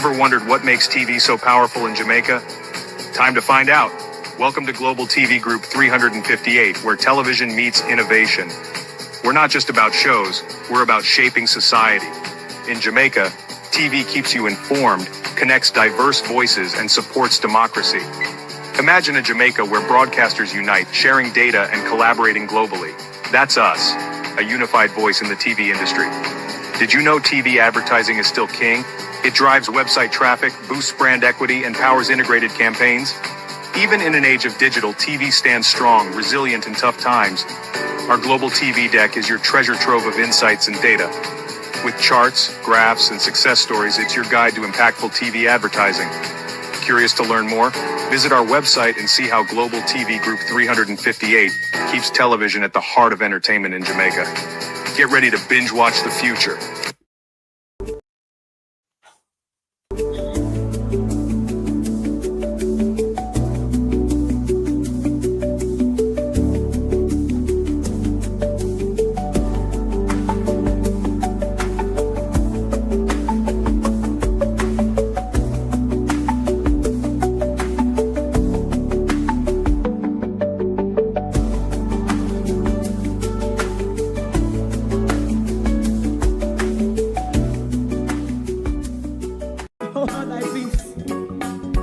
Ever wondered what makes TV so powerful in Jamaica? Time to find out. Welcome to Global TV Group 358, where television meets innovation. We're not just about shows, we're about shaping society. In Jamaica, TV keeps you informed, connects diverse voices, and supports democracy. Imagine a Jamaica where broadcasters unite, sharing data and collaborating globally. That's us, a unified voice in the TV industry. Did you know TV advertising is still king? It drives website traffic, boosts brand equity, and powers integrated campaigns. Even in an age of digital, TV stands strong, resilient in tough times. Our global TV deck is your treasure trove of insights and data. With charts, graphs, and success stories, it's your guide to impactful TV advertising. Curious to learn more? Visit our website and see how Global TV Group 358 keeps television at the heart of entertainment in Jamaica. Get ready to binge watch the future.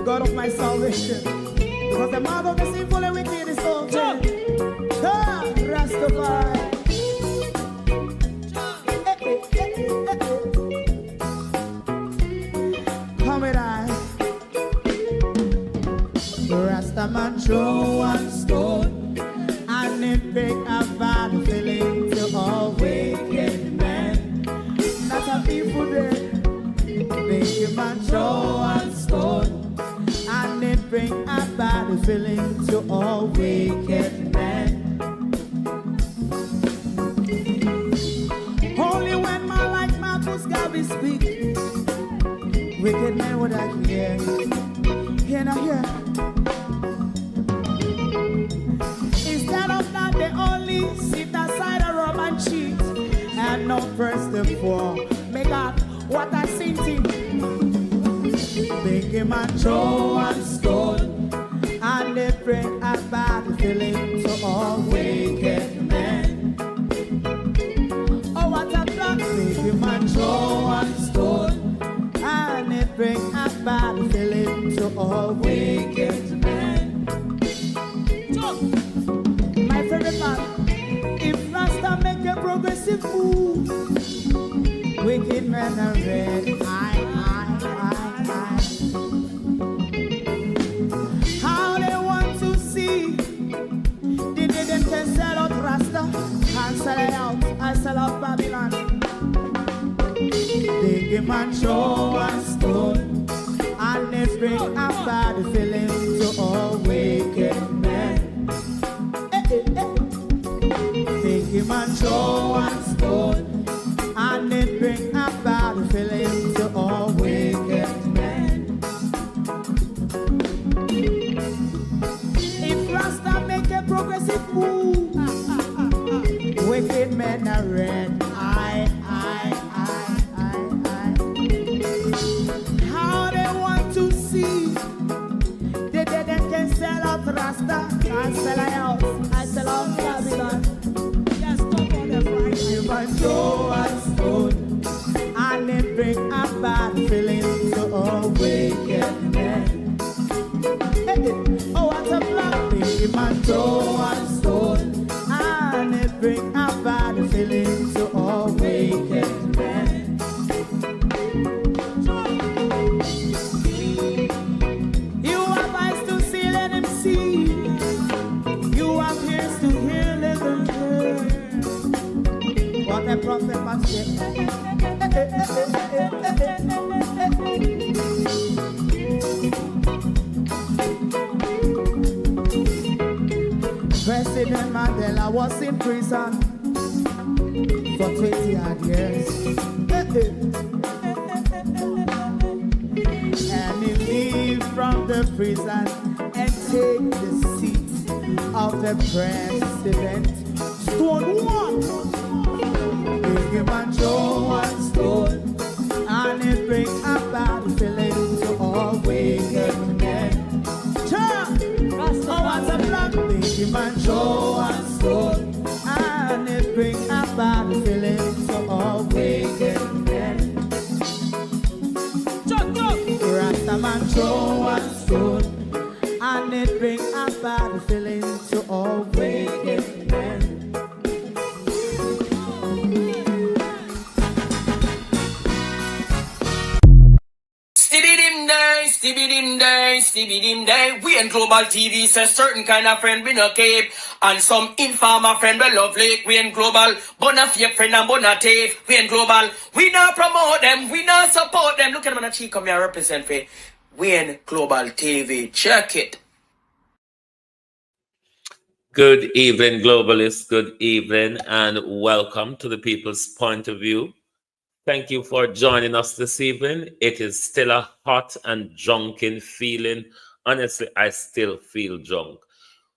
God of my salvation, because the mouth of the sinful and wicked is open. Rastafari. Come with I. Rastaman throw one stone, and it break a bad feeling to all wicked men. That's a people there. Make a man throw one stone, and it bring a bad feeling to all wicked men. Only when man like Marcus Garvey speak, wicked men would I hear. Hear now hear. Instead of that, they only sit aside and rob and cheat, and not first the poor. Make God what I seen thing. Make a man throw one stone, and they bring a bad feeling to all wicked men. Oh, what a plan. Make a man throw one stone, and they bring a bad feeling to all wicked men. My favorite man, if Rasta make a progressive move, wicked men are red. How they want to see the them can sell out Rasta and sell it out and sell out Babylon. They give man show and stone, and they bring a bad feeling to all wicked men. They give man show and stone, and it bring a bad feeling to all wicked men. If Rasta make a progressive move, wicked men are red. How they want to see the dead can sell out Rasta and sell out and sell out Babylon. Just talk on the right. You must go and stone, and it bring a bad feeling to all wicked men. Oh, what a black thing, man, go and stone, and it bring a bad feeling to all wicked men. You have eyes to see, let him see. You have ears to hear, let them hear. What a prophet must say. President Mandela was in prison for 20 odd years. And he leave from the prison and take the seat of the president. Stone one. Big man throw one stone, and it bring a bad feeling man throw a stone, and it bring a bad feeling to all wicked men. Stibby dim day. We in Global TV says certain kind of friend we no keep. And some informer friend we lovely. We in Global, bona fake friend and bona tape. We in Global, we not promote them, we not support them. Look at them on the cheek, come here represent for we in Global TV. Check it. Good evening, globalists. Good evening, and welcome to the People's Point of View. Thank you for joining us this evening. It is still a hot and drunken feeling. Honestly, I still feel drunk.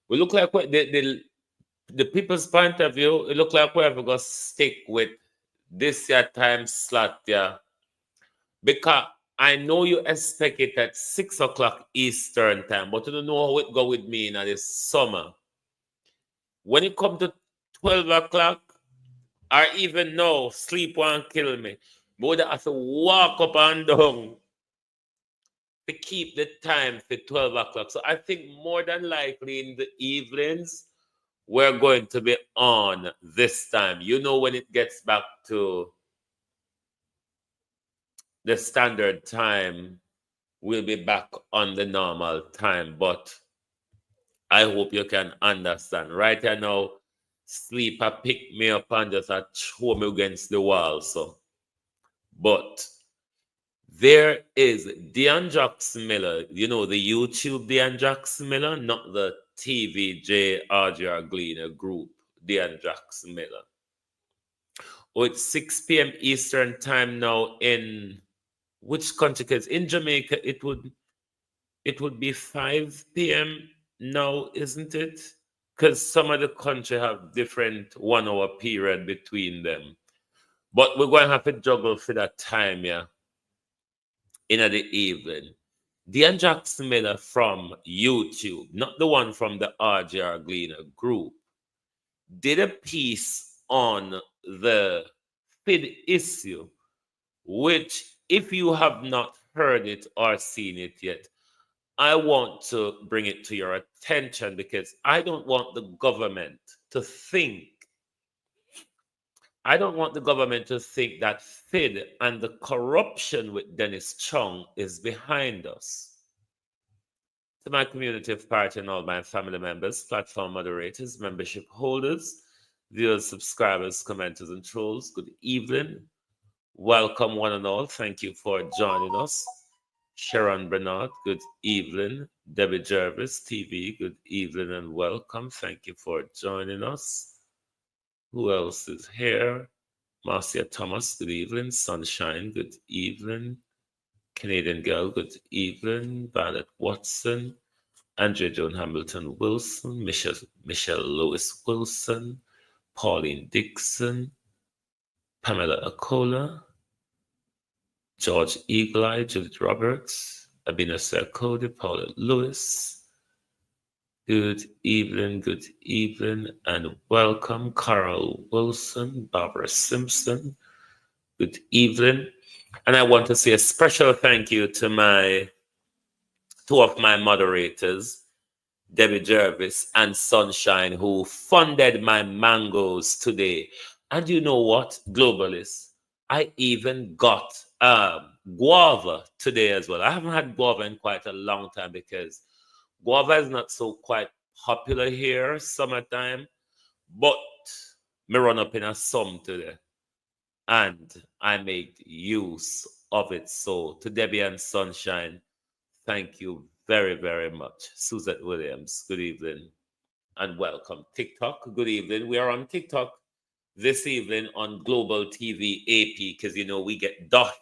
We look like the People's Point of View. It look like we're going to stick with this year time slot, yeah. Because I know you expect it at 6 o'clock Eastern time, but you don't know how it go with me in this summer. When it comes to 12 o'clock, or even now, sleep won't kill me. But would have to walk up and down to keep the time for 12 o'clock. So I think more than likely in the evenings, we're going to be on this time. You know, when it gets back to the standard time, we'll be back on the normal time. But I hope you can understand. Right here now, sleep pick me up and just throw me against the wall. So, but there is DeAndre Miller, you know, the YouTube DeAndre Miller, not the TVJ RJR Gleaner group, DeAndre Miller. Oh, it's 6 p.m. Eastern time now in which country? Because in Jamaica, it would be 5 p.m. now, isn't it? Because some of the country have different 1 hour period between them. But we're going to have to juggle for that time, yeah, in the evening. DeAndre Miller from YouTube, not the one from the RJR Gleaner group, did a piece on the FID issue, which, if you have not heard it or seen it yet, I want to bring it to your attention because I don't want the government to think that FID and the corruption with Dennis Chung is behind us. To my community of party and all my family members, platform moderators, membership holders, viewers, subscribers, commenters, and trolls, good evening. Welcome one and all. Thank you for joining us. Sharon Bernard, good evening. Debbie Jervis, TV, good evening and welcome. Thank you for joining us. Who else is here? Marcia Thomas, good evening. Sunshine, good evening. Canadian Girl, good evening. Violet Watson, Andrea Joan Hamilton Wilson, Michelle Lewis Wilson, Pauline Dixon, Pamela Akola, George Eagle Eye, Judith Roberts, Abina Cody, Paula Lewis. Good evening, and welcome, Carol Wilson, Barbara Simpson. Good evening. And I want to say a special thank you to two of my moderators, Debbie Jervis and Sunshine, who funded my mangoes today. And you know what, globalists? I even got guava today as well. I haven't had guava in quite a long time because guava is not so quite popular here summertime, but me run up in a some today and I made use of it. So to Debbie and Sunshine, thank you very, very much. Suzette Williams, good evening and welcome. TikTok, good evening. We are on TikTok this evening on Global TV AP because, you know, we get dot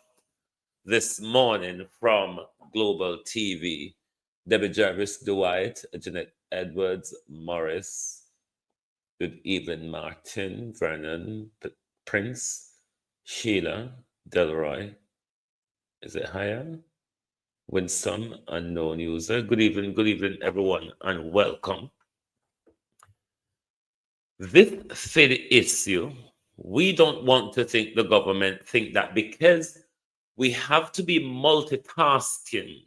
this morning from Global TV. Debbie Jarvis, Dwight, Jeanette Edwards, Morris. Good evening, Martin, Vernon, Prince, Sheila, Delroy. Is it higher? Winsome, unknown user. Good evening, everyone, and welcome. This FID issue, we don't want to think the government think that because we have to be multitasking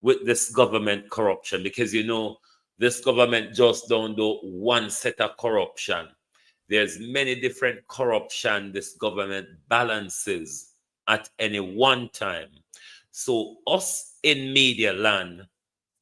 with this government corruption, because this government just don't do one set of corruption. There's many different corruption this government balances at any one time. So us in media land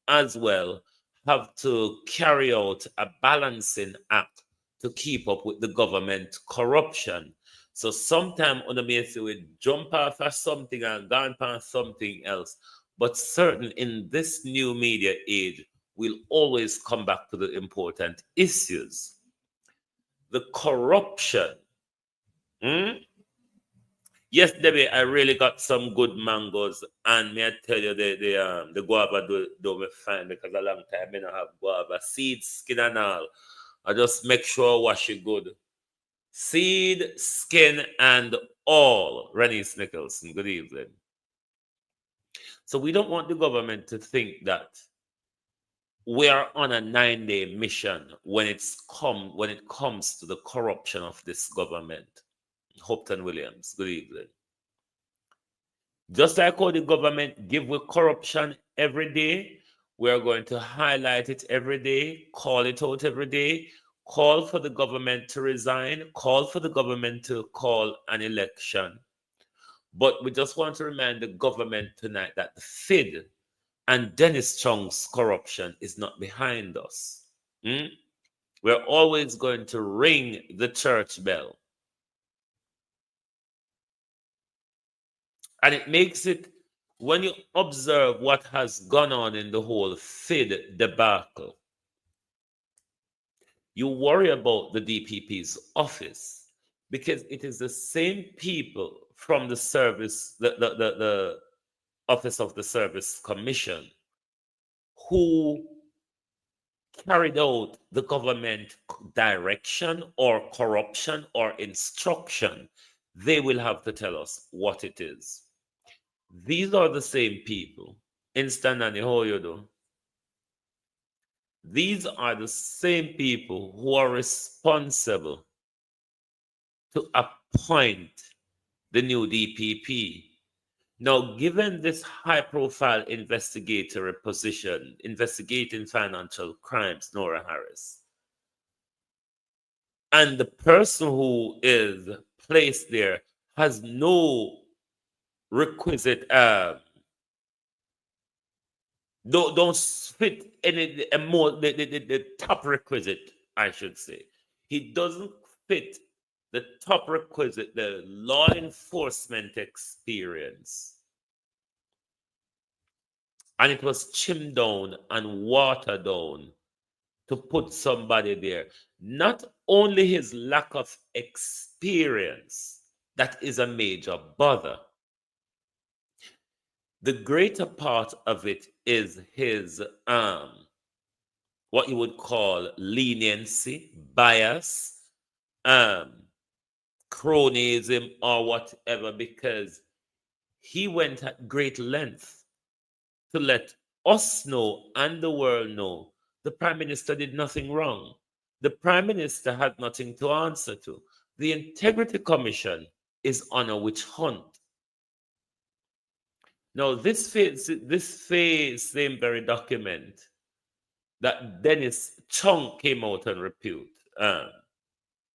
as well have to carry out a balancing act to keep up with the government corruption. So sometimes on the basis we jump off of something and gone past something else. But certain in this new media age, we'll always come back to the important issues. The corruption. Yes, Debbie, I really got some good mangoes, and may I tell you the guava do me fine, because a long time I don't have guava seed, skin and all. I just make sure I wash it good. Seed, skin, and all. Rennie Nicholson, good evening. So we don't want the government to think that we are on a 9-day mission when it comes to the corruption of this government. Hopton Williams, good evening. Just like how the government give with corruption every day, we are going to highlight it every day, call it out every day, call for the government to resign, call for the government to call an election. But we just want to remind the government tonight that the FID and Dennis Chung's corruption is not behind us. We're always going to ring the church bell. And it makes it, when you observe what has gone on in the whole FID debacle, you worry about the DPP's office, because it is the same people from the service, the Office of the Service Commission, who carried out the government direction or corruption or instruction. They will have to tell us what it is. These are the same people. Instant and how you do. These are the same people who are responsible to appoint the new DPP. Now, given this high-profile investigatory position, investigating financial crimes, Nora Harris, and the person who is placed there has no requisite, don't fit any more the top requisite, I should say. He doesn't fit the top requisite, the law enforcement experience. And it was chimmed down and watered down to put somebody there. Not only his lack of experience, that is a major bother. The greater part of it is his what you would call leniency, bias, cronyism, or whatever, because he went at great length to let us know and the world know the Prime Minister did nothing wrong. The Prime Minister had nothing to answer to. The Integrity Commission is on a witch hunt. Now, this same very document that Dennis Chung came out and repute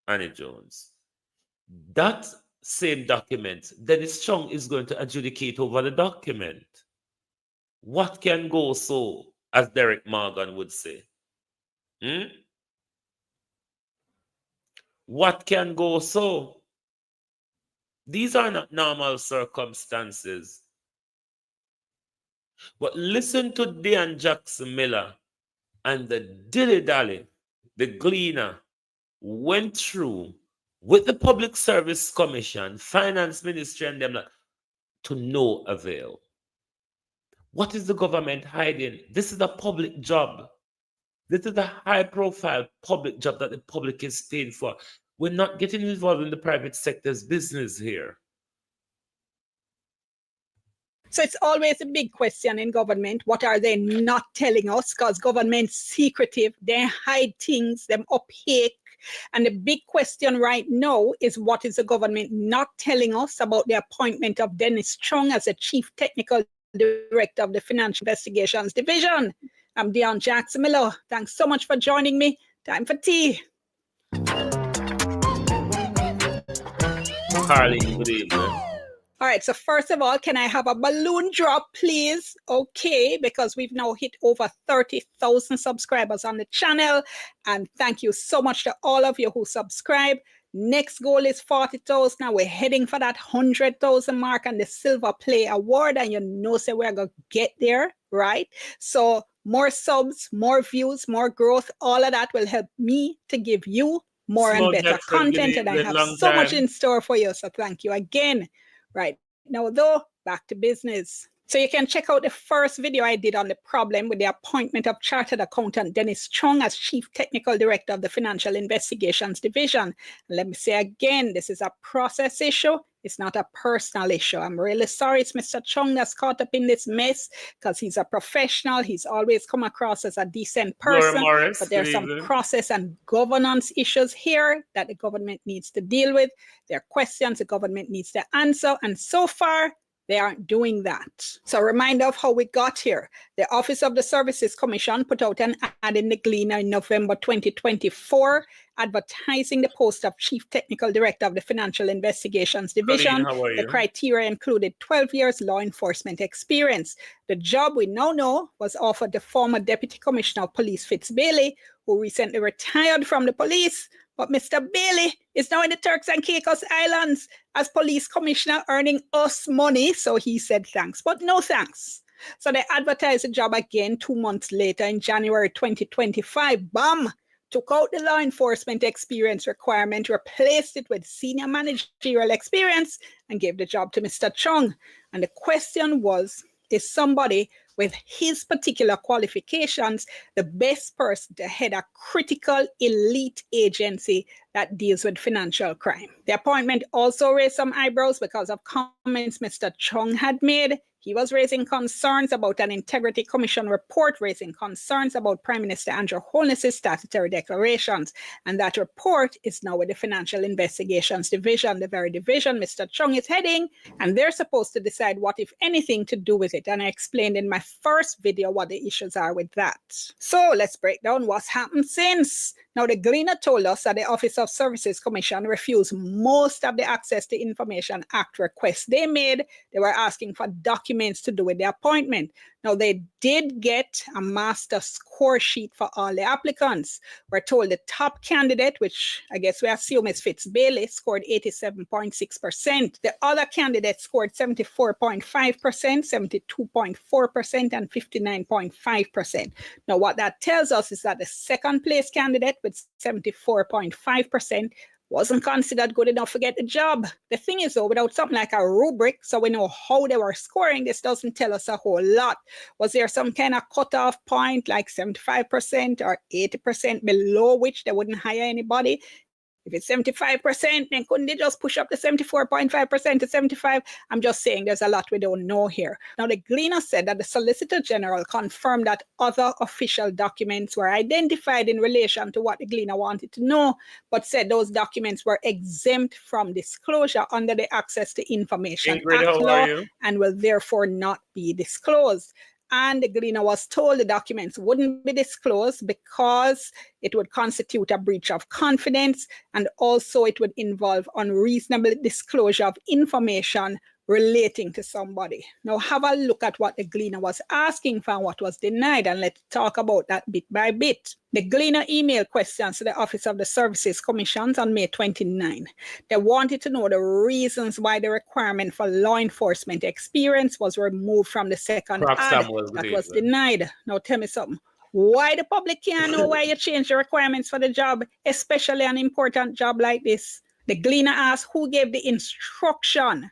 Annie Jones, that same document, Dennis Chung is going to adjudicate over the document. What can go so, as Derek Morgan would say? What can go so? These are not normal circumstances. But listen to Dan Jackson Miller and the dilly-dally, the gleaner, went through with the Public Service Commission, Finance Ministry, and them to no avail. What is the government hiding? This is a public job. This is a high-profile public job that the public is paying for. We're not getting involved in the private sector's business here. So it's always a big question in government. What are they not telling us? Because government's secretive. They hide things, they're opaque. And the big question right now is, what is the government not telling us about the appointment of Dennis Chung as a chief technical Director of the Financial Investigations Division. I'm Dion Jackson Miller. Thanks so much for joining me. Time for tea. Carly, good evening. All right, so first of all, can I have a balloon drop, please? Okay, because we've now hit over 30,000 subscribers on the channel. And thank you so much to all of you who subscribe. Next goal is 40,000. Now we're heading for that 100,000 mark and the Silver Play Award. And you know, so we're going to get there, right? So more subs, more views, more growth, all of that will help me to give you more and better content. And I have so much in store for you. So thank you again. Right now, though, back to business. So you can check out the first video I did on the problem with the appointment of Chartered Accountant Dennis Chung as Chief Technical Director of the Financial Investigations Division. And let me say again, this is a process issue. It's not a personal issue. I'm really sorry it's Mr. Chung that's caught up in this mess because he's a professional. He's always come across as a decent person. Morris, but there's some process and governance issues here that the government needs to deal with. There are questions the government needs to answer. And so far, they aren't doing that. So a reminder of how we got here. The Office of the Services Commission put out an ad in the Gleaner in November 2024, advertising the post of Chief Technical Director of the Financial Investigations Division. The criteria included 12 years law enforcement experience. The job we now know was offered the former Deputy Commissioner of Police Fitz Bailey, who recently retired from the police. But Mr. Bailey is now in the Turks and Caicos Islands as police commissioner, earning us money. So he said thanks, but no thanks. So they advertised the job again 2 months later in January 2025. Bam! Took out the law enforcement experience requirement, replaced it with senior managerial experience, and gave the job to Mr. Chung. And the question was, is somebody with his particular qualifications the best person to head a critical elite agency that deals with financial crime? The appointment also raised some eyebrows because of comments Mr. Chung had made. He was raising concerns about an Integrity Commission report, raising concerns about Prime Minister Andrew Holness's statutory declarations. And that report is now with the Financial Investigations Division, the very division Mr. Chung is heading, and they're supposed to decide what, if anything, to do with it. And I explained in my first video what the issues are with that. So let's break down what's happened since. Now, the Gleaner told us that the Office of Services Commission refused most of the Access to Information Act requests they made. They were asking for documents to do with the appointment. Now, they did get a master score sheet for all the applicants. We're told the top candidate, which I guess we assume is Fitz Bailey, scored 87.6%. The other candidates scored 74.5%, 72.4%, and 59.5%. Now, what that tells us is that the second place candidate with 74.5% wasn't considered good enough to get the job. The thing is, though, without something like a rubric, so we know how they were scoring, this doesn't tell us a whole lot. Was there some kind of cutoff point, like 75% or 80% below which they wouldn't hire anybody? If it's 75%, then couldn't they just push up the 74.5% to 75? I'm just saying there's a lot we don't know here. Now, the Gleaner said that the Solicitor General confirmed that other official documents were identified in relation to what the Gleaner wanted to know, but said those documents were exempt from disclosure under the Access to Information Act law and will therefore not be disclosed. And the Gleaner was told the documents wouldn't be disclosed because it would constitute a breach of confidence, and also it would involve unreasonable disclosure of information relating to somebody. Now have a look at what the Gleaner was asking for and what was denied, and let's talk about that bit by bit. The Gleaner emailed questions to the Office of the Services Commissions on May 29. They wanted to know the reasons why the requirement for law enforcement experience was removed from the second ad. That was denied. Now tell me something. Why the public can't know why you changed the requirements for the job, especially an important job like this? The Gleaner asked who gave the instruction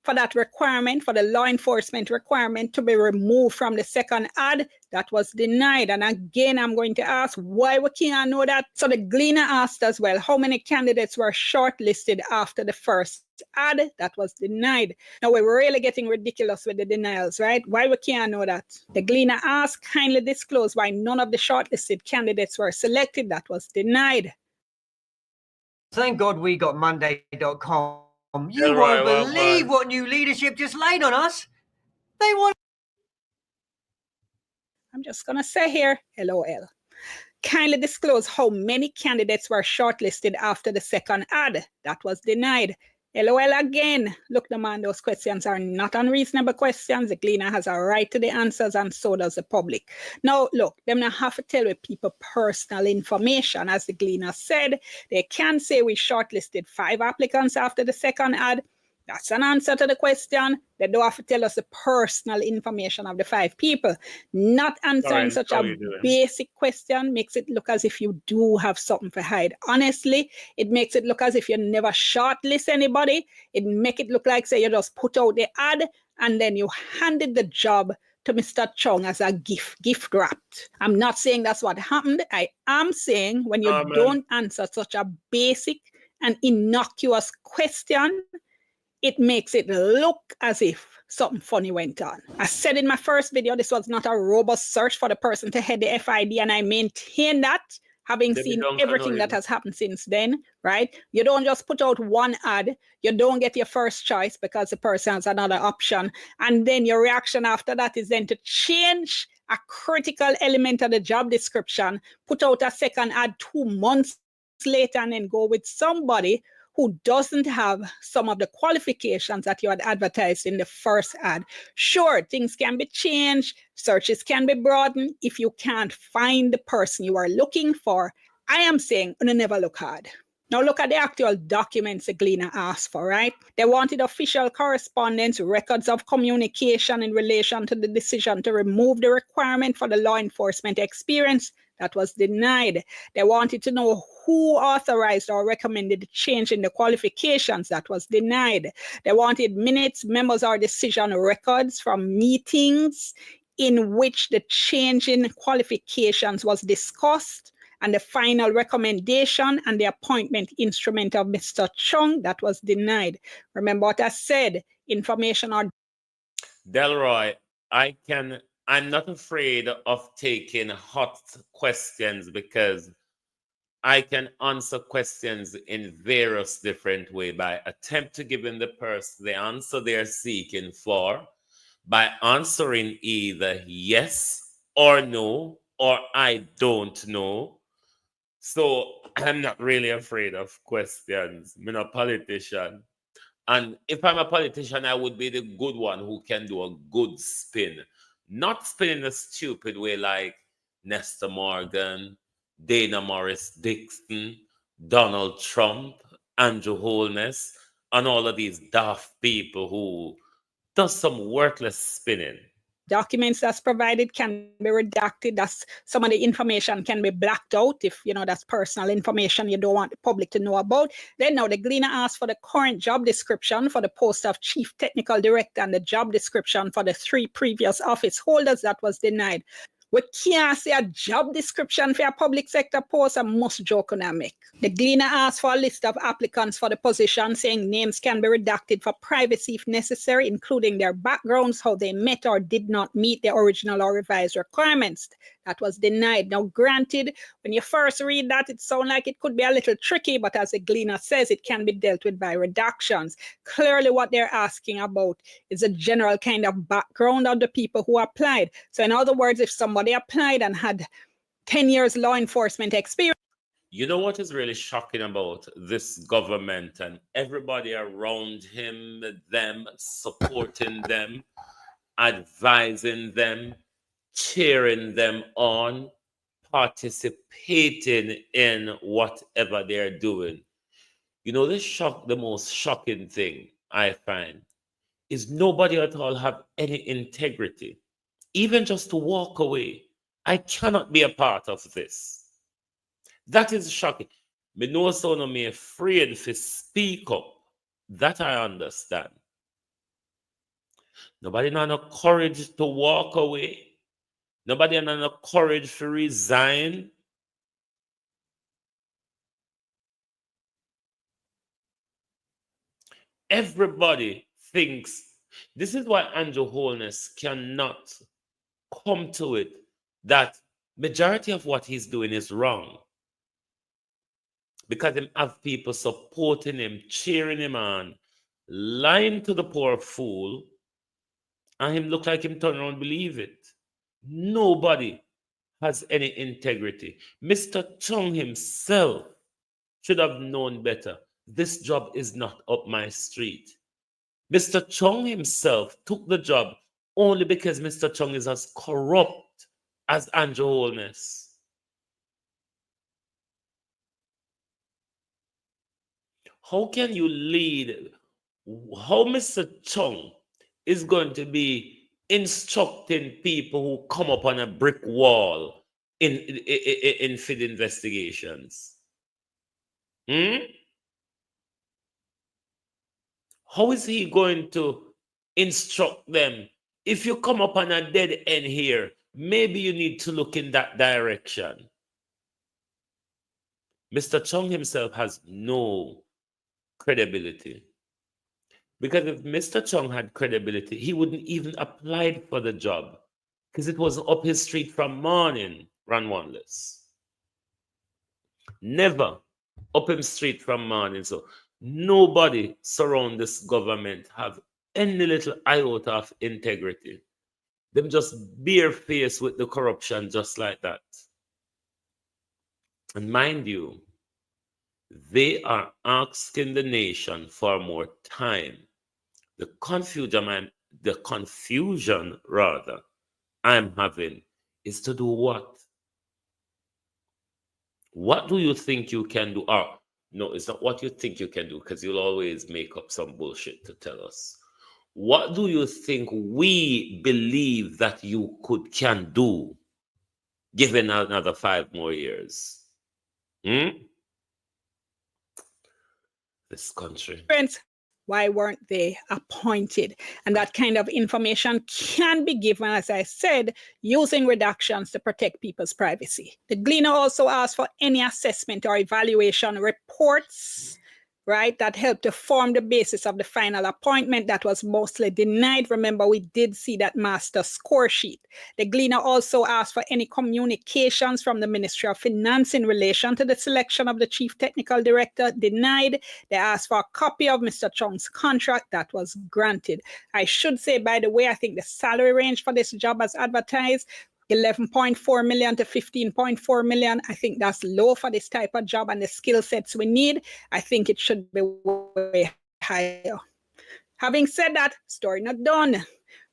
for that requirement, for the law enforcement requirement to be removed from the second ad. That was denied. And again, I'm going to ask why we can't know that. So the Gleaner asked as well, how many candidates were shortlisted after the first ad? That was denied. Now we're really getting ridiculous with the denials, right? Why we can't know that? The Gleaner asked, kindly disclose why none of the shortlisted candidates were selected. That was denied. Thank God we got Monday.com. You won't believe what new leadership just laid on us. They want I'm just going to say here, LOL. Kindly disclose how many candidates were shortlisted after the second ad. That was denied. LOL again. Look, the man, those questions are not unreasonable questions. The Gleaner has a right to the answers, and so does the public. Now, look, them not have to tell people personal information. As the Gleaner said, they can say we shortlisted 5 applicants after the second ad. That's an answer to the question. They don't have to tell us the personal information of the 5 people. Not answering such a basic question makes it look as if you do have something to hide. Honestly, it makes it look as if you never shortlist anybody. It make it look like, say, you just put out the ad and then you handed the job to Mr. Chung as a gift wrapped. I'm not saying that's what happened. I am saying when you don't answer such a basic and innocuous question, it makes it look as if something funny went on. I said in my first video, this was not a robust search for the person to head the FID, and I maintain that, having seen everything that has happened since then, right? You don't just put out one ad, you don't get your first choice because the person has another option, and then your reaction after that is then to change a critical element of the job description, put out a second ad 2 months later, and then go with somebody who doesn't have some of the qualifications that you had advertised in the first ad. Sure, things can be changed, searches can be broadened. If you can't find the person you are looking for, I am saying, never look hard. Now look at the actual documents the Gleaner asked for, right? They wanted official correspondence, records of communication in relation to the decision to remove the requirement for the law enforcement experience. That was denied. They wanted to know who authorized or recommended the change in the qualifications. That was denied. They wanted minutes, memos, or decision records from meetings in which the change in qualifications was discussed, and the final recommendation and the appointment instrument of Mr. Chung. That was denied. Remember what I said, information on... Delroy, I'm not afraid of taking hot questions because I can answer questions in various different ways by attempt to giving the person the answer they're seeking for, by answering either yes or no, or I don't know. So I'm not really afraid of questions. I'm not a politician. And if I'm a politician, I would be the good one who can do a good spin. Not spin in a stupid way like Nestor Morgan, Dana Morris Dixon, Donald Trump, Andrew Holness, and all of these daft people who does some worthless spinning. Documents that's provided can be redacted. That's some of the information can be blacked out if that's personal information you don't want the public to know about. Then now the Gleaner asked for the current job description for the post of Chief Technical Director and the job description for the 3 previous office holders. That was denied. We can't see a job description for a public sector post, and most joke on a make. The Gleaner asked for a list of applicants for the position, saying names can be redacted for privacy if necessary, including their backgrounds, how they met or did not meet the original or revised requirements. That was denied. Now, granted, when you first read that, it sounds like it could be a little tricky, but as the Gleaner says, it can be dealt with by reductions. Clearly, what they're asking about is a general kind of background of the people who applied. So in other words, if somebody applied and had 10 years law enforcement experience. You know what is really shocking about this government and everybody around him, them, supporting them, advising them, cheering them on, participating in whatever they're doing. The most shocking thing I find is nobody at all have any integrity, even just to walk away. I cannot be a part of this. That is shocking. Me know someone me afraid to speak up. That I understand. Nobody have no courage to walk away. Nobody have no courage to resign. Everybody thinks this is why Andrew Holness cannot come to it that majority of what he's doing is wrong. Because him have people supporting him, cheering him on, lying to the poor fool, and him look like him turn around and believe it. Nobody has any integrity. Mr. Chung himself should have known better. This job is not up my street. Mr. Chung himself took the job only because Mr. Chung is as corrupt as Andrew Holness. How can you lead? How Mr. Chung is going to be instructing people who come up on a brick wall in FID investigations? How is he going to instruct them? If you come up on a dead end here, maybe you need to look in that direction. Mr. Chung himself has no credibility. Because if Mr. Chung had credibility, he wouldn't even apply for the job because it was up his street from morning, run oneless. Never up his street from morning. So nobody surround this government have any little iota of integrity. Them just barefaced with the corruption just like that. And mind you, they are asking the nation for more time. The confusion I'm having is to do what? What do you think you can do? Or no, it's not what you think you can do, because you'll always make up some bullshit to tell us. What do you think we believe that you can do given another 5 more years? This country. Friends, why weren't they appointed? And that kind of information can be given, as I said, using redactions to protect people's privacy. The Gleaner also asked for any assessment or evaluation reports, right, that helped to form the basis of the final appointment. That was mostly denied. Remember, we did see that master score sheet. The Gleaner also asked for any communications from the Ministry of Finance in relation to the selection of the Chief Technical Director. Denied. They asked for a copy of Mr. Chung's contract. That was granted. I should say, by the way, I think the salary range for this job as advertised, 11.4 million to 15.4 million. I think that's low for this type of job and the skill sets we need. I think it should be way higher. Having said that, story not done.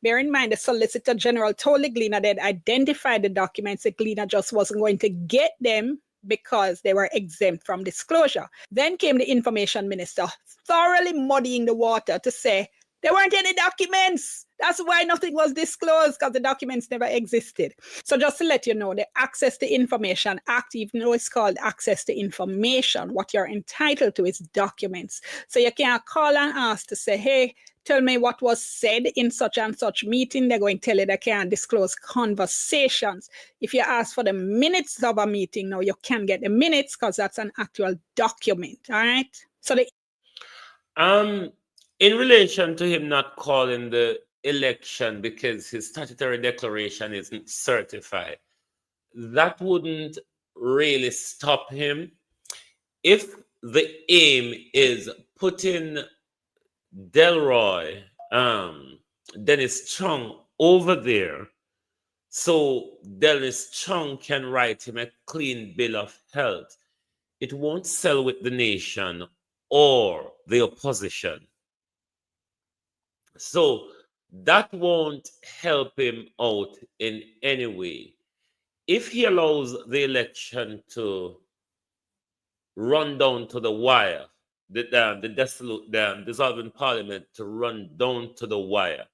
Bear in mind, the Solicitor General told the Gleaner they'd identified the documents. The Gleaner just wasn't going to get them because they were exempt from disclosure. Then came the Information Minister, thoroughly muddying the water to say there weren't any documents. That's why nothing was disclosed, because the documents never existed. So just to let you know, the Access to Information Act, even though it's called Access to Information, what you're entitled to is documents. So you can't call and ask to say, hey, tell me what was said in such and such meeting. They're going to tell you they can't disclose conversations. If you ask for the minutes of a meeting, now you can get the minutes because that's an actual document, all right? So in relation to him not calling the election because his statutory declaration isn't certified, that wouldn't really stop him. If the aim is putting Delroy, Dennis Chung over there, so Dennis Chung can write him a clean bill of health, it won't sell with the nation or the opposition. So that won't help him out in any way. If he allows the election to run down to the wire, the dissolving parliament to run down to the wire,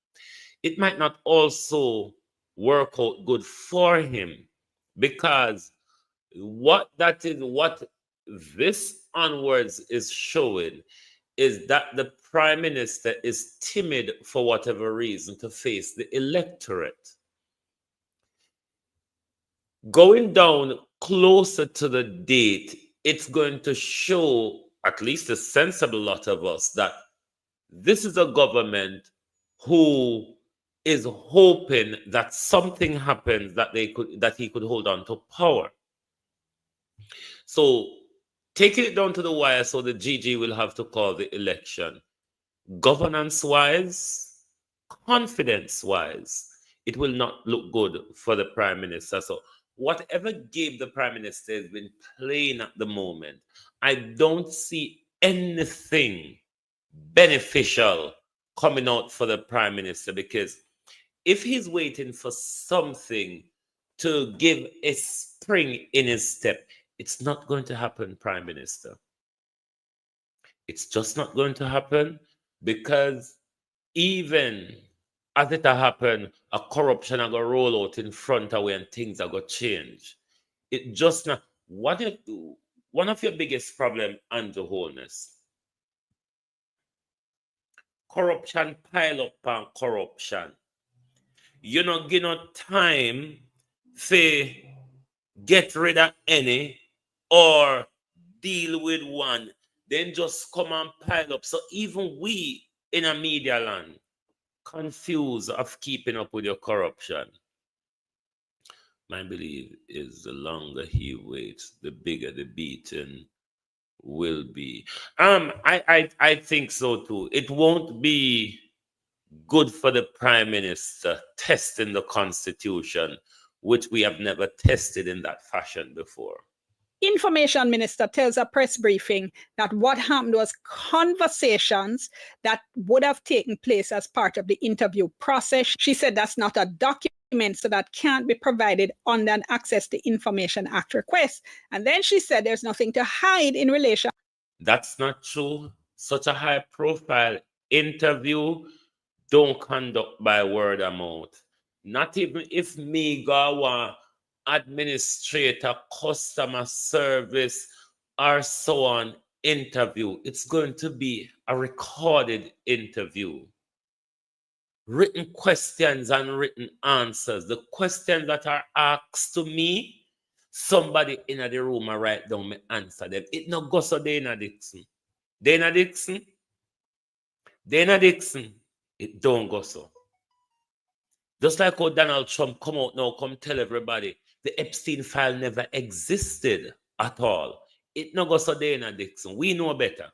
it might not also work out good for him, because what this onwards is showing is that the Prime Minister is timid for whatever reason to face the electorate. Going down closer to the date, it's going to show at least a sensible lot of us that this is a government who is hoping that something happens that he could hold on to power. So taking it down to the wire, so the GG will have to call the election. Governance-wise, confidence-wise, it will not look good for the Prime Minister. So whatever game the Prime Minister has been playing at the moment, I don't see anything beneficial coming out for the Prime Minister, because if he's waiting for something to give a spring in his step, it's not going to happen, Prime Minister. It's just not going to happen, because even as it happen, a corruption are going to roll out in front of you and things are going to change. It just not. One of your biggest problem, Andrew Holness, corruption pile up on corruption. You not give no time to get rid of any or deal with one, then just come and pile up. So even we in a media land confused of keeping up with your corruption. My belief is the longer he waits, the bigger the beating will be. I think so too. It won't be good for the Prime Minister testing the Constitution, which we have never tested in that fashion before. Information Minister tells a press briefing that what happened was conversations that would have taken place as part of the interview process. She said that's not a document, so that can't be provided under an Access to Information Act request. And then she said there's nothing to hide in relation. That's not true. Such a high-profile interview don't conduct by word of mouth. Not even if me go administrator, customer service, or so on interview. It's going to be a recorded interview. Written questions and written answers. The questions that are asked to me, somebody in the room will write down me answer them. It no go so Dana Dixon. Dana Dixon. It don't go so. Just like how Donald Trump come out now, come tell everybody the Epstein file never existed at all. It no go so Dana Dixon. We know better.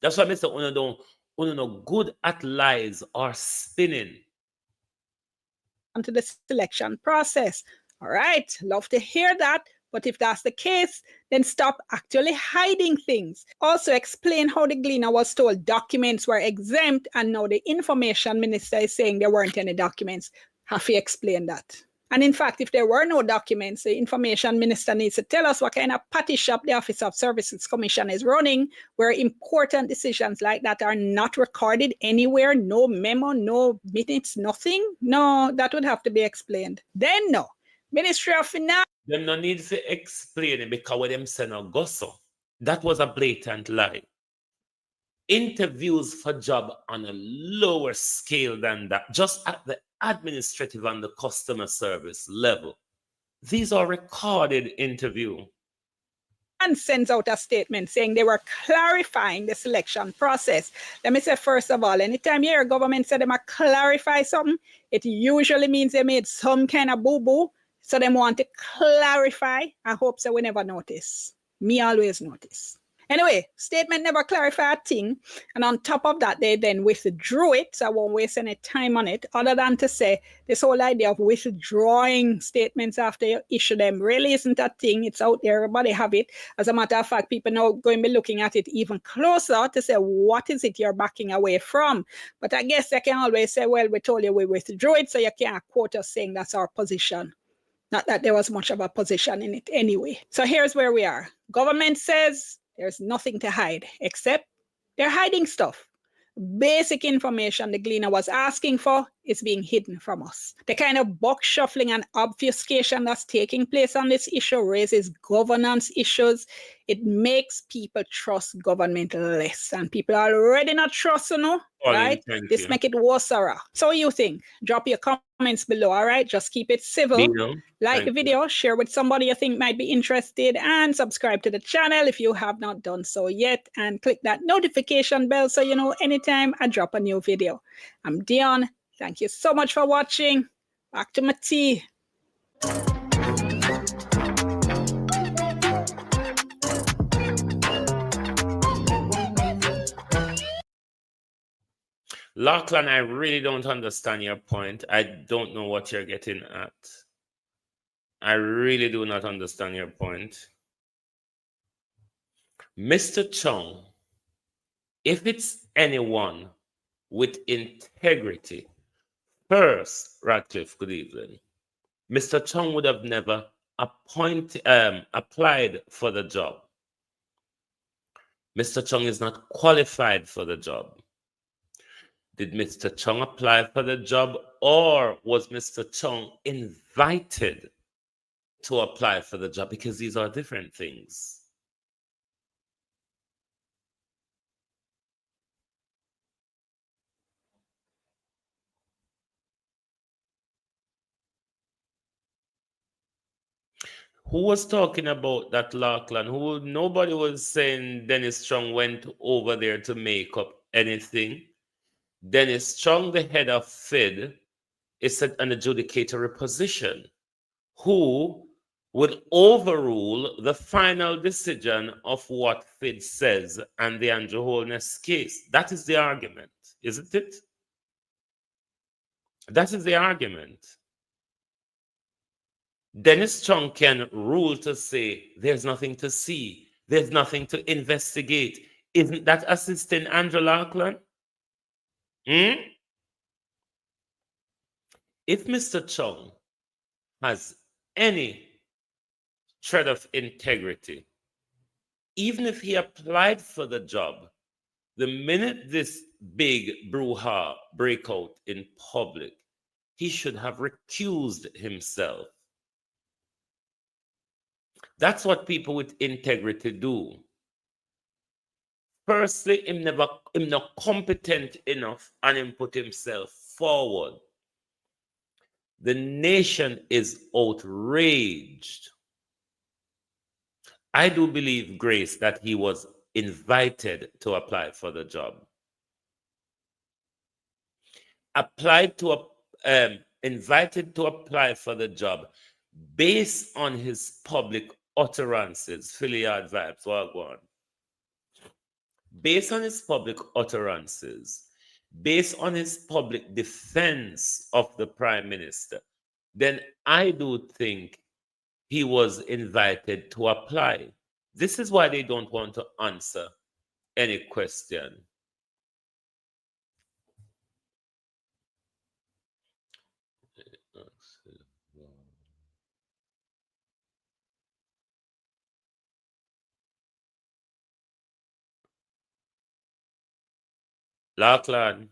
That's why I say uno no good at lies or spinning. Onto the selection process. All right, love to hear that. But if that's the case, then stop actually hiding things. Also explain how the Gleaner was told documents were exempt, and now the Information Minister is saying there weren't any documents. Have you explained that? And in fact, if there were no documents, the Information Minister needs to tell us what kind of patty shop the Office of Services Commission is running, where important decisions like that are not recorded anywhere, no memo, no minutes, nothing. No, that would have to be explained. Then no, Ministry of Finance. Them no need to explain it, because what them say no go so. That was a blatant lie. Interviews for job on a lower scale than that, just at the administrative and the customer service level. These are recorded interviews. And sends out a statement saying they were clarifying the selection process. Let me say, first of all, anytime you hear government say they might clarify something, it usually means they made some kind of boo-boo. So they want to clarify. I hope so we never notice. Me always notice. Anyway, statement never clarified a thing. And on top of that, they then withdrew it. So I won't waste any time on it, other than to say this whole idea of withdrawing statements after you issue them really isn't a thing. It's out there. Everybody have it. As a matter of fact, people now going to be looking at it even closer to say, what is it you're backing away from? But I guess they can always say, well, we told you we withdrew it, so you can't quote us saying that's our position. Not that there was much of a position in it anyway. So here's where we are. Government says there's nothing to hide, except they're hiding stuff. Basic information the Gleaner was asking for is being hidden from us. The kind of box shuffling and obfuscation that's taking place on this issue raises governance issues. It makes people trust government less, and people are already not trust, right? This make it worse. So what you think? Drop your comments below, all right? Just keep it civil. Like the video, share with somebody you think might be interested, and subscribe to the channel if you have not done so yet, and click that notification bell so you know anytime I drop a new video. I'm Dion. Thank you so much for watching. Back to my tea. Lachlan, I really don't understand your point. I don't know what you're getting at. I really do not understand your point. Mr. Chung, if it's anyone with integrity, first, Radcliffe, good evening. Mr. Chung would have never applied for the job. Mr. Chung is not qualified for the job. Did Mr. Chung apply for the job, or was Mr. Chung invited to apply for the job? Because these are different things. Who was talking about that, Lachlan? Nobody was saying Dennis Chung went over there to make up anything. Dennis Chung, the head of FID, is an adjudicatory position who would overrule the final decision of what FID says and the Andrew Holness case. That is the argument, isn't it? That is the argument. Dennis Chung can rule to say there's nothing to see, there's nothing to investigate. Isn't that assisting Andrew Lachlan? If Mr. Chung has any shred of integrity, even if he applied for the job, the minute this big brouhaha break out in public, he should have recused himself. That's what people with integrity do. Firstly, him not competent enough and him put himself forward. The nation is outraged. I do believe, Grace, that he was invited to apply for the job. Invited to apply for the job based on his public utterances. Phillyard vibes, wagwan. Based on his public utterances, based on his public defense of the Prime Minister, then I do think he was invited to apply. This is why they don't want to answer any question. Lachlan,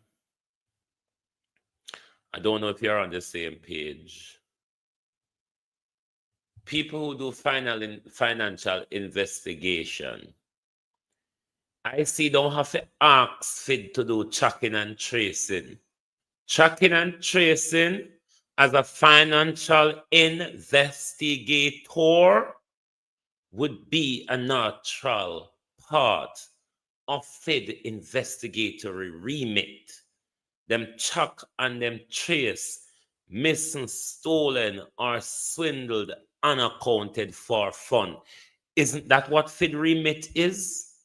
I don't know if you're on the same page. People who do financial investigation, I see don't have to ask FID to do tracking and tracing. Tracking and tracing as a financial investigator would be a natural part of FID investigatory remit. Them track and them trace missing, stolen, or swindled, unaccounted for fund. Isn't that what FID remit is?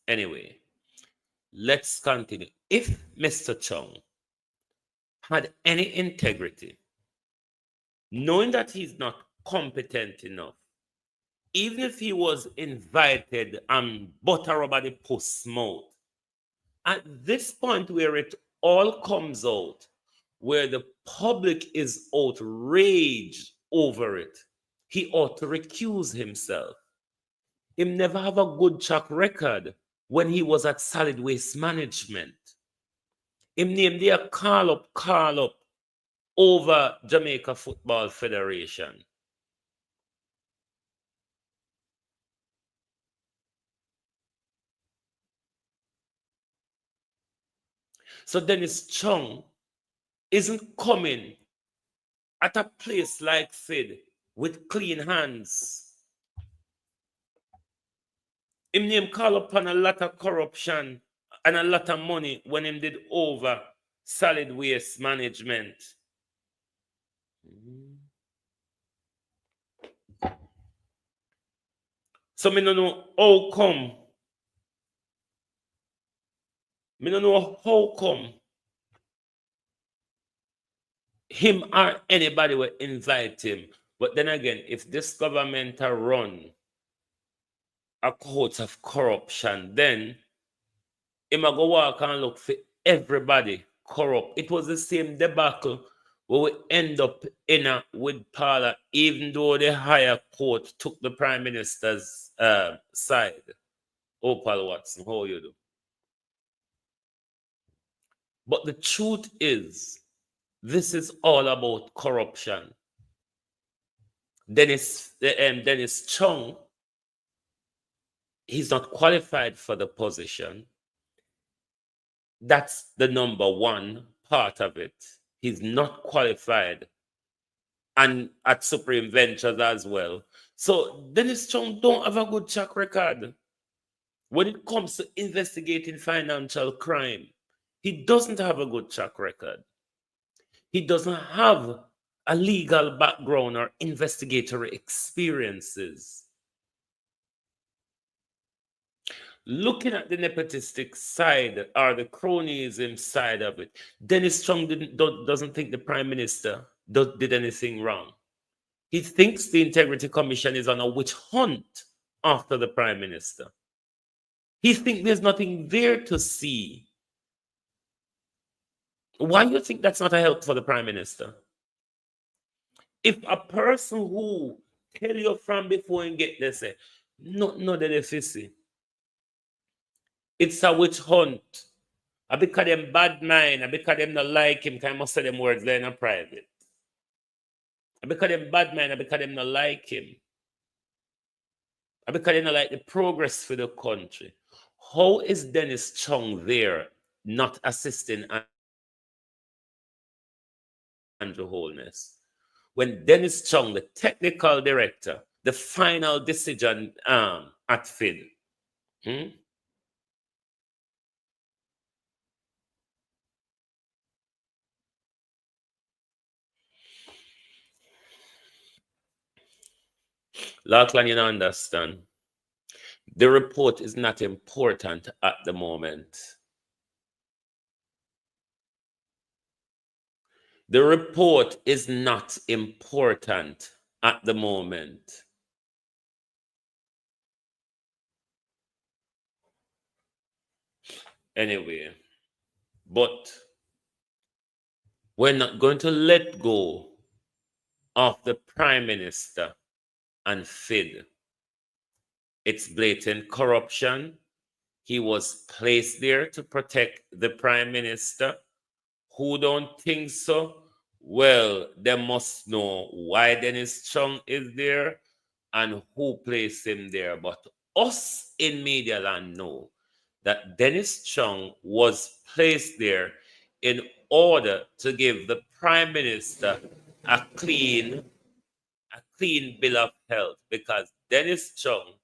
Anyway, let's continue. If Mr. Chung had any integrity, knowing that he's not competent enough, even if he was invited and butter over the puss mouth, at this point where it all comes out, where the public is outraged over it, he ought to recuse himself. Him never have a good track record when he was at Solid Waste Management. Him name there call up over Jamaica Football Federation. So Dennis Chung isn't coming at a place like FID with clean hands. Him name call upon a lot of corruption and a lot of money when him did over Solid Waste Management. So me no know how come Me don't know how come him or anybody will invite him. But then again, if this government are run a court of corruption, then him a go walk and look for everybody corrupt. It was the same debacle where we end up in a with Paula, even though the higher court took the prime minister's side. Oh, Paul Watson, how you do? But the truth is, this is all about corruption. Dennis Chung, he's not qualified for the position. That's the number one part of it. He's not qualified. And at Supreme Ventures as well. So Dennis Chung don't have a good track record when it comes to investigating financial crime. He doesn't have a good track record. He doesn't have a legal background or investigatory experiences. Looking at the nepotistic side or the cronyism side of it, Dennis Chung doesn't think the prime minister did anything wrong. He thinks the Integrity Commission is on a witch hunt after the prime minister. He thinks there's nothing there to see. Why do you think that's not a help for the prime minister? If a person who tell you from before and get there say, no, that they see. It's a witch hunt. I because them bad mind, I because them not like him, because I must say them words there in private. I because them bad mind, I because them not like him. I because they not like the progress for the country. How is Dennis Chung there not assisting Andrew Holness? When Dennis Chung, the technical director, the final decision at FID, Lachlan, you don't understand. The report is not important at the moment. The report is not important at the moment. Anyway, but we're not going to let go of the prime minister and FID. It's blatant corruption. He was placed there to protect the prime minister. Who don't think so? Well, they must know why Dennis Chung is there and who placed him there. But us in Media Land know that Dennis Chung was placed there in order to give the prime minister a clean bill of health, because Dennis Chung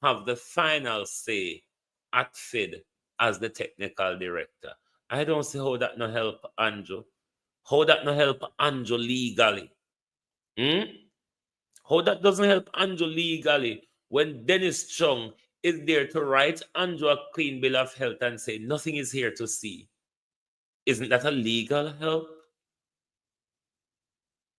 have the final say at FID as the technical director. I don't see how that no help Andrew. How that no help Andrew legally. How that doesn't help Andrew legally when Dennis Chung is there to write Andrew a clean bill of health and say nothing is here to see. Isn't that a legal help?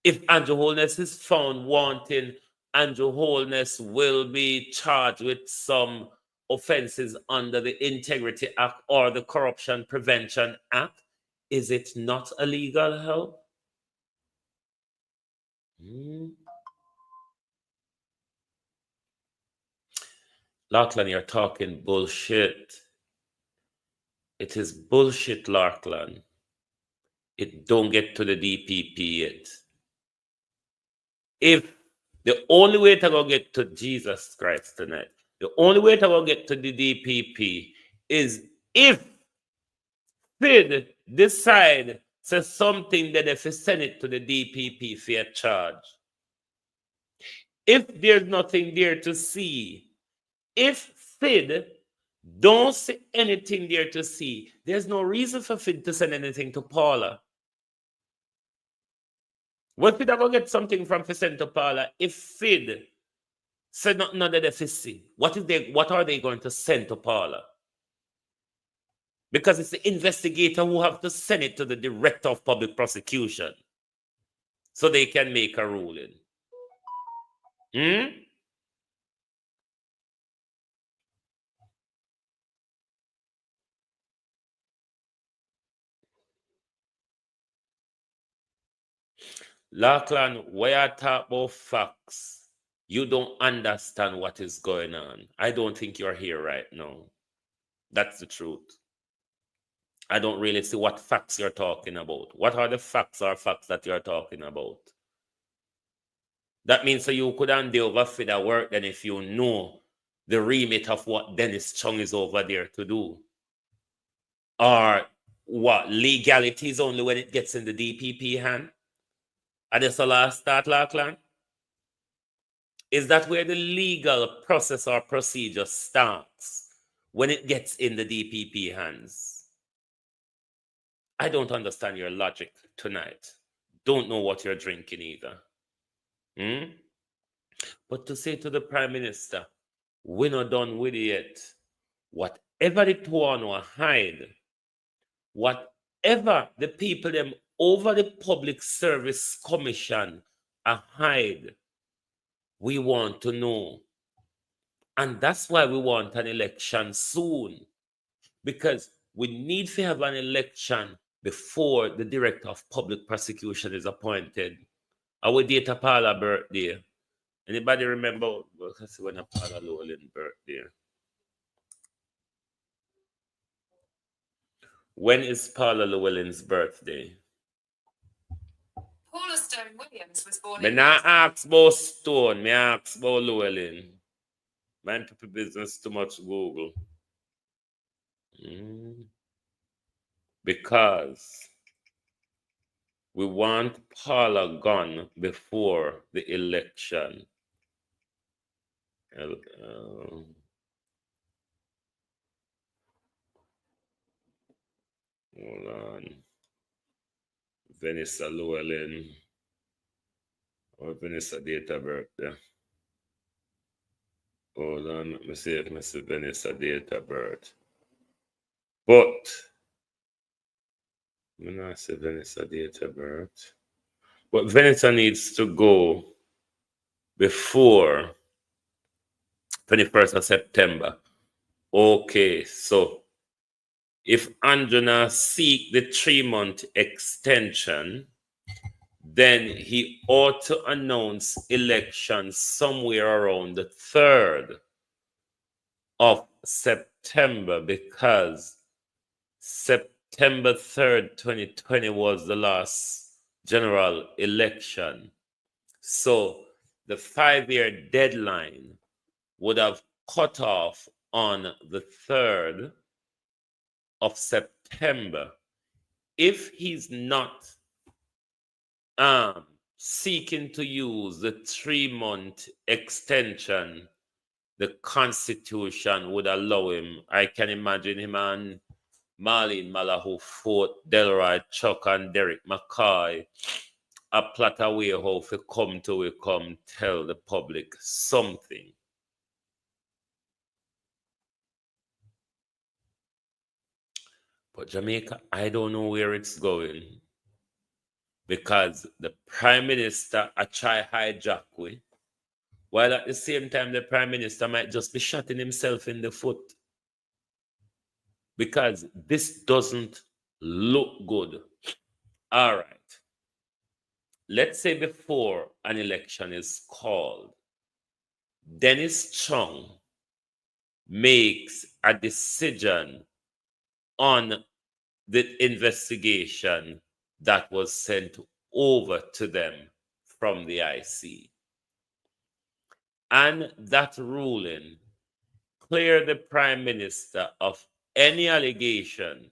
If Andrew Holness is found wanting, Andrew Holness will be charged with some offenses under the Integrity Act or the Corruption Prevention Act. Is it not a legal help? Lachlan, you're talking bullshit. It is bullshit, Lachlan. It don't get to the DPP yet. If the only way to go get to Jesus Christ tonight, the only way to go get to the DPP is if FID decide to something that if you send it to the DPP for a charge. If there's nothing there to see, if FID don't see anything there to see, there's no reason for FID to send anything to Paula. What FID are going to get something from send to Paula if FID said not that they see? What are they going to send to Paula? Because it's the investigator who have to send it to the director of public prosecution so they can make a ruling. Lachlan, why I talk about facts, you don't understand what is going on. I don't think you're here right now. That's the truth. I don't really see what facts you're talking about. What are the facts or facts that you're talking about? That means so you couldn't do over for the work then if you know the remit of what Dennis Chung is over there to do. Or what legality is only when it gets in the DPP hand? And that's the last start, Lachlan? Is that where the legal process or procedure starts? When it gets in the DPP hands? I don't understand your logic tonight. Don't know what you're drinking either. But to say to the Prime Minister, we're not done with it yet. Whatever the one will hide, whatever the people them over the Public Service Commission hide, we want to know. And that's why we want an election soon. Because we need to have an election before the Director of Public Prosecution is appointed. Our date of Paula's birthday. Anybody remember when Paula Llewellyn's birthday? When is Paula Llewellyn's birthday? Paula Stone Williams was born Me not ask about Stone, me ask about Llewellyn. Mind people business too much Google. Because we want Paula gone before the election. Hold on. Vanessa Llewellyn. Or Vanessa date of birth there. Hold on, let me see if I see Vanessa date of birth. But I'm not say Vanessa date of birth. But Vanessa needs to go before 21st of September. Okay, so if Anjana seek the 3-month extension, then he ought to announce elections somewhere around the 3rd of September, because September 3rd, 2020 was the last general election. So the 5-year deadline would have cut off on the 3rd of September. If he's not seeking to use the 3-month extension, the Constitution would allow him. I can imagine him and Marlene Malahoo, Fort Delroy, Chuck and Derek McCoy a plot away how to come tell the public something. But Jamaica, I don't know where it's going. Because the Prime Minister a try hijack we, while at the same time the Prime Minister might just be shooting himself in the foot. Because this doesn't look good. All right. Let's say before an election is called, Dennis Chung makes a decision on the investigation that was sent over to them from the IC. And that ruling cleared the Prime Minister of any allegation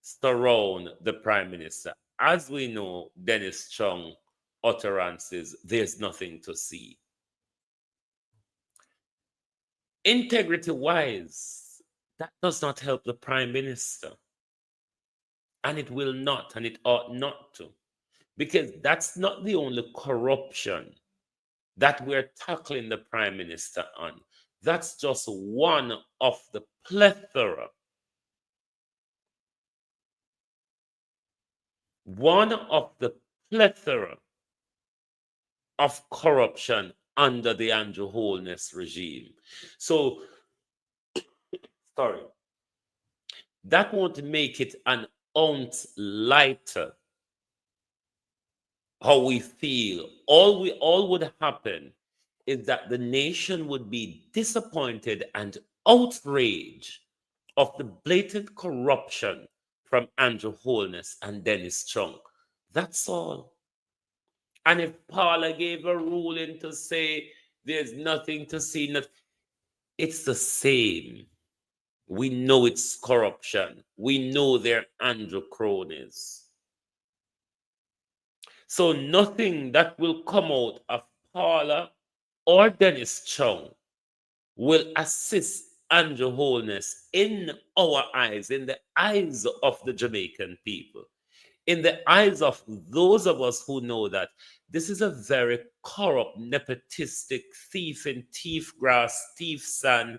surround the Prime Minister. As we know, Dennis Chung utterances, there's nothing to see. Integrity-wise, that does not help the Prime Minister. And it will not, and it ought not to. Because that's not the only corruption that we're tackling the Prime Minister on. That's just one of the plethora one of the plethora of corruption under the Andrew Holness regime. So, sorry, that won't make it an ounce lighter how we feel. All would happen is that the nation would be disappointed and outraged of the blatant corruption from Andrew Holness and Dennis Chung. That's all. And if Paula gave a ruling to say there's nothing to see, it's the same. We know it's corruption. We know they're Andrew cronies. So nothing that will come out of Paula or Dennis Chung will assist Andrew Holness in our eyes, in the eyes of the Jamaican people, in the eyes of those of us who know that this is a very corrupt, nepotistic thief in thief grass, thief sand,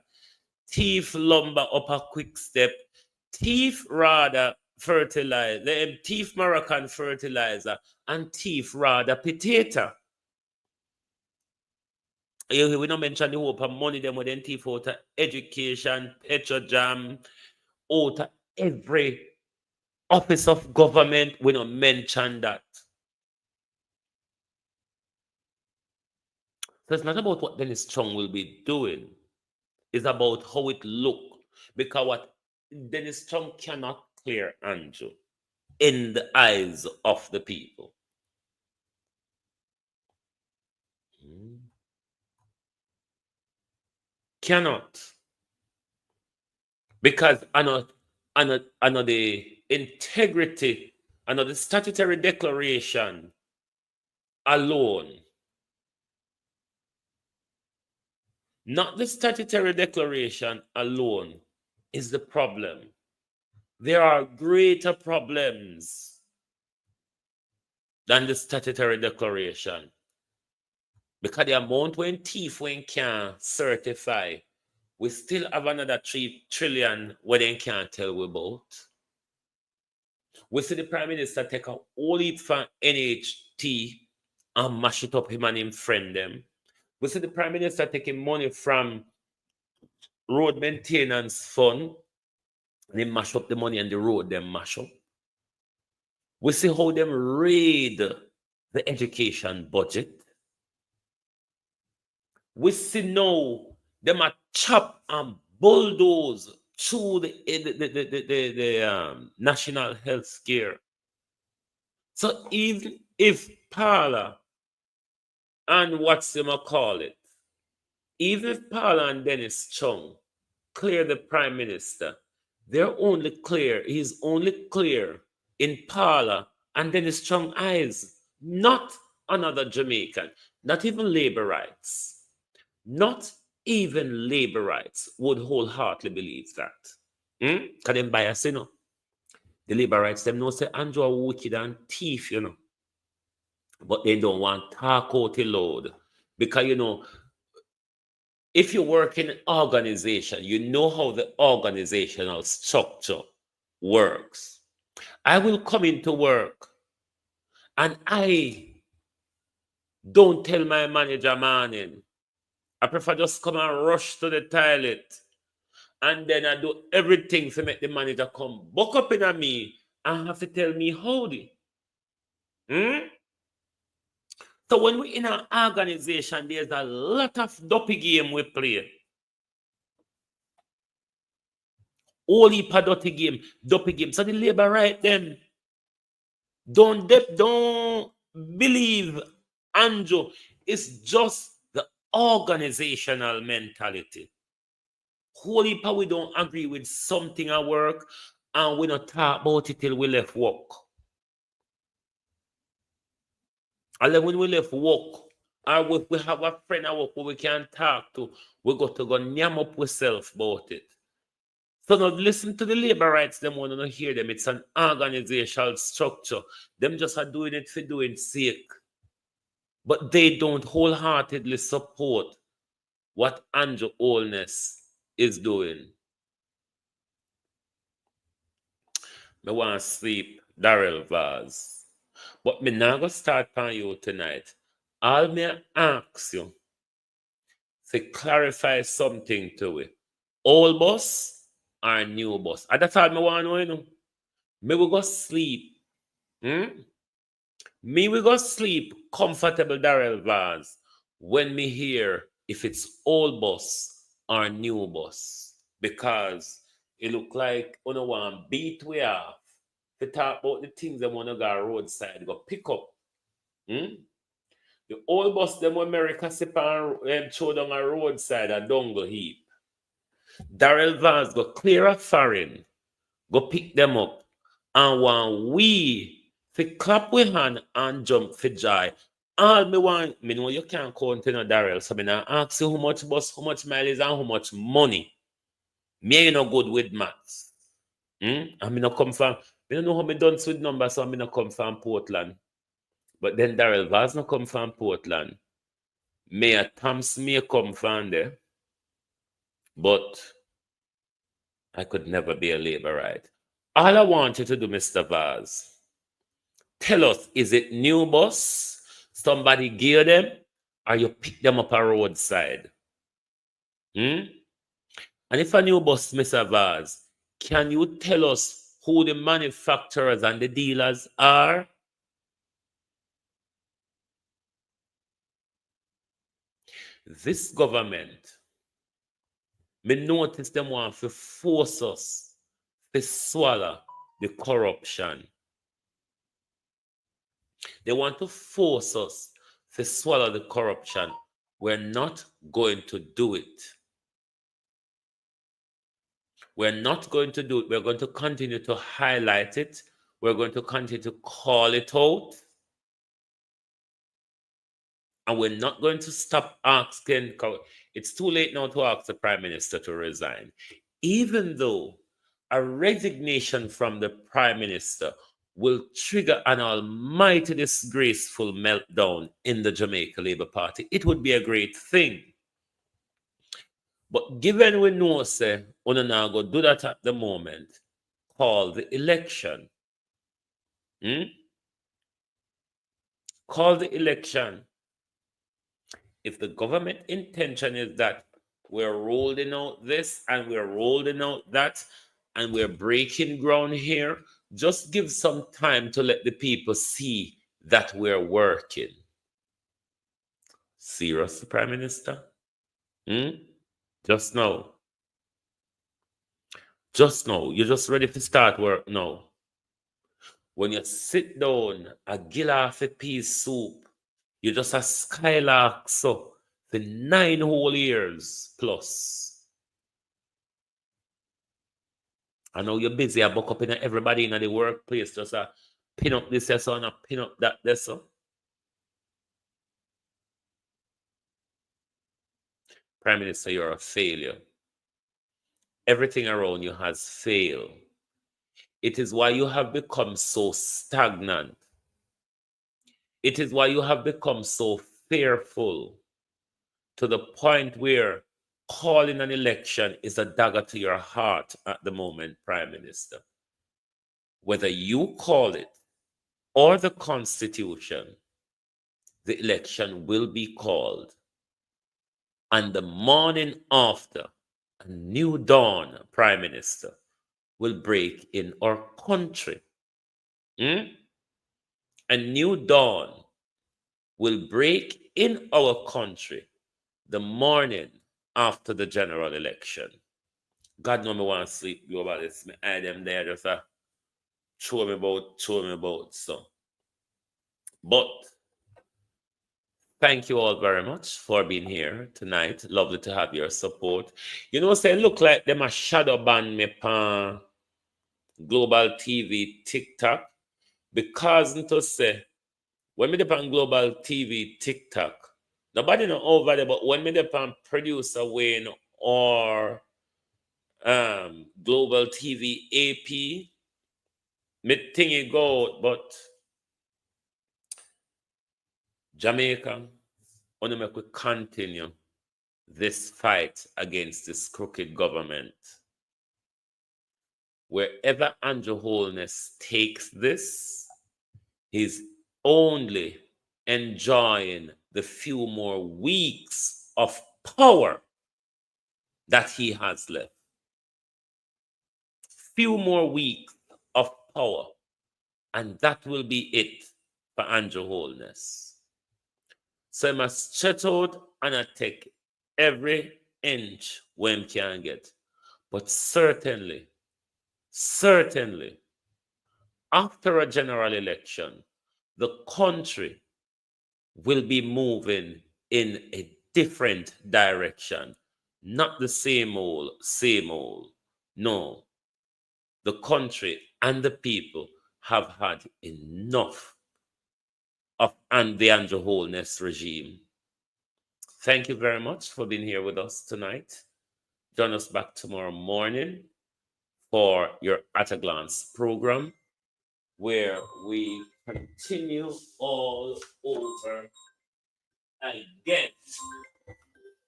thief lumber up a quick step, thief rather fertilizer, thief Moroccan fertilizer, and thief rather potato. We don't mention the hope of money them with them thief out of education, petrojam, out of every office of government. We don't mention that. So it's not about what Dennis Chung will be doing. It's about how it look. Because what Dennis Chung cannot clear Andrew in the eyes of the people. Cannot. Because I know the integrity, I know the statutory declaration alone. Not the statutory declaration alone is the problem. There are greater problems than the statutory declaration. Because the amount when thief when can certify, we still have another 3 trillion where they can't tell we about. We see the Prime Minister take a whole heap from NHT and mash it up him and him friend them. We see the Prime Minister taking money from road maintenance fund, and they mash up the money and the road them mash up. We see how them raid the education budget. We see now them a chop and bulldoze through the national health care. So even if Paula and what's them a call it, even if Paula and Dennis Chung clear the Prime Minister, he's only clear in Paula and Dennis Chung eyes, not another Jamaican, not even labor rights. Not even labor rights would wholeheartedly believe that. Because them bias, you know. The labor rights, them know say Andrew are wicked and thief, you know. But they don't want talk out the load. Because, you know, if you work in an organization, you know how the organizational structure works. I will come into work and I don't tell my manager morning. I prefer just come and rush to the toilet. And then I do everything to make the manager come buck up in me and have to tell me howdy. So when we're in an organization, there's a lot of dopey game we play. All heap of dopey game. So the labor right them. Don't believe Andrew. It's just the organizational mentality. Holy power, we don't agree with something at work and we don't talk about it till we left work. And then when we left work, or if we have a friend at work who we can talk to, we got to go nyam up ourselves about it. So now listen to the labor rights, them want to hear them. It's an organizational structure. Them just are doing it for doing sake. But they don't wholeheartedly support what Andrew Holness is doing. I want to sleep, Darrell Vaz. But me now go start on you tonight. All me ask you to clarify something to it. Old bus or new bus? And that's all me want to know, you know. Me will go sleep. Me will go sleep comfortable, Darrell Vaz, when me hear if it's old bus or new bus. Because it look like you know one beat we off to talk about the things they want to go roadside, go pick up. Hmm? The old bus them America sip and throw down a roadside a dungle heap. Darrell Vaz go clear a foreign, go pick them up. And when we fi clap with hand and jump for joy, all me want, me know you can't count in a Darrell, so me now ask you how much bus, how much mileage, and how much money. Me ain't no good with maths. And me no come from, me don't know how me done with numbers, so me no come from Portland. But then Darrell Vaz no come from Portland. Mayor Thompson may come from there. But I could never be a laborite. All I want you to do, Mr. Vaz, tell us, is it new bus? Somebody gear them? Or you pick them up a roadside? And if a new bus, Mr. Vaz, can you tell us who the manufacturers and the dealers are? This government, me notice them want to force us to swallow the corruption. They want to force us to swallow the corruption. We're not going to do it. We're not going to do it. We're going to continue to highlight it. We're going to continue to call it out. And we're not going to stop asking. It's too late now to ask the Prime Minister to resign. Even though a resignation from the Prime Minister will trigger an almighty disgraceful meltdown in the Jamaica Labour Party, it would be a great thing. But given we know, say, we now go do that at the moment, call the election. Call the election. If the government intention is that we're rolling out this and we're rolling out that and we're breaking ground here, just give some time to let the people see that we're working. Serious, Prime Minister? Just now. Just now. You're just ready to start work now. When you sit down, a gill off a peas soup, you just a skylark so for 9 whole years plus. I know you're busy. I buck up in everybody in the workplace, just a pin up this so and a pin up that there so. Prime Minister, you're a failure. Everything around you has failed. It is why you have become so stagnant. It is why you have become so fearful to the point where calling an election is a dagger to your heart at the moment, Prime Minister. Whether you call it or the Constitution, the election will be called. And the morning after, a new dawn, Prime Minister, will break in our country. A new dawn will break in our country the morning after the general election. God know me want to sleep you about this. Me eye them there just show me about so. But thank you all very much for being here tonight. Lovely to have your support. You know, say look like them a shadow ban me pan Global TV TikTok because to say when me depend Global TV TikTok, nobody know over there, but when me depend Producer Wayne or Global TV AP, me think it go, but Jamaica, only make we continue this fight against this crooked government. Wherever Andrew Holness takes this, He's only enjoying the few more weeks of power that he has left. Few more weeks of power, and that will be it for Andrew Holness. So I must shut out and I take every inch when can get. But certainly, after a general election, the country will be moving in a different direction. Not the same old. No. The country and the people have had enough of the Andrew Holness regime. Thank you very much for being here with us tonight. Join us back tomorrow morning for your At a Glance program, where we continue all over again.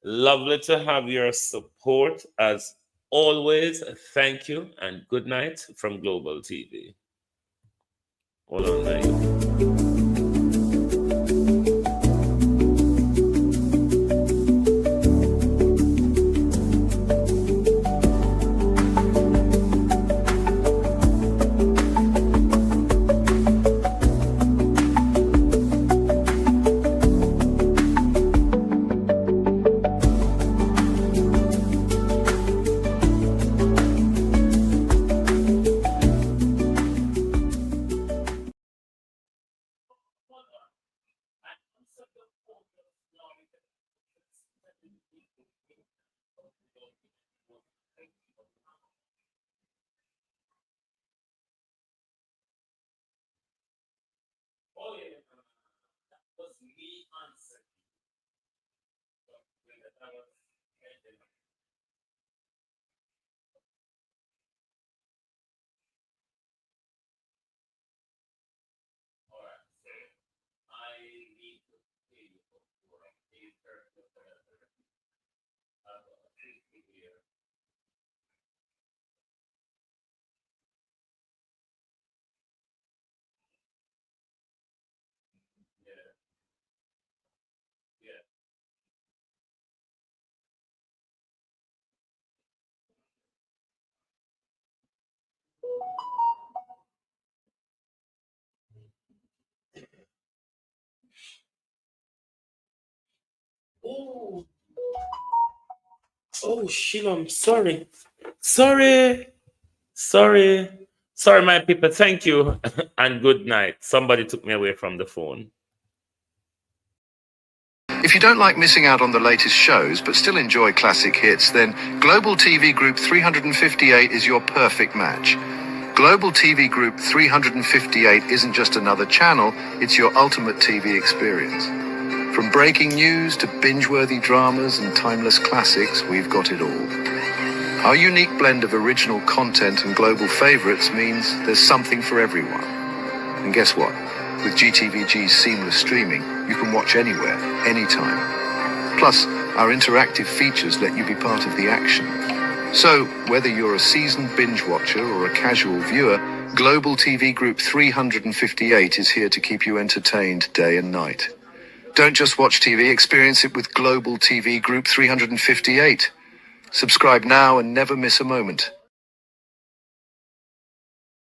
Lovely to have your support as always. Thank you and good night from Global TV. Hold on, now. Oh, Sheila, I'm sorry. Sorry, my people. Thank you and good night. Somebody took me away from the phone. If you don't like missing out on the latest shows but still enjoy classic hits, then Global TV Group 358 is your perfect match. Global TV Group 358 isn't just another channel, it's your ultimate TV experience. From breaking news to binge-worthy dramas and timeless classics, we've got it all. Our unique blend of original content and global favorites means there's something for everyone. And guess what? With GTVG's seamless streaming, you can watch anywhere, anytime. Plus, our interactive features let you be part of the action. So, whether you're a seasoned binge watcher or a casual viewer, Global TV Group 358 is here to keep you entertained day and night. Don't just watch TV, experience it with Global TV Group 358. Subscribe now and never miss a moment.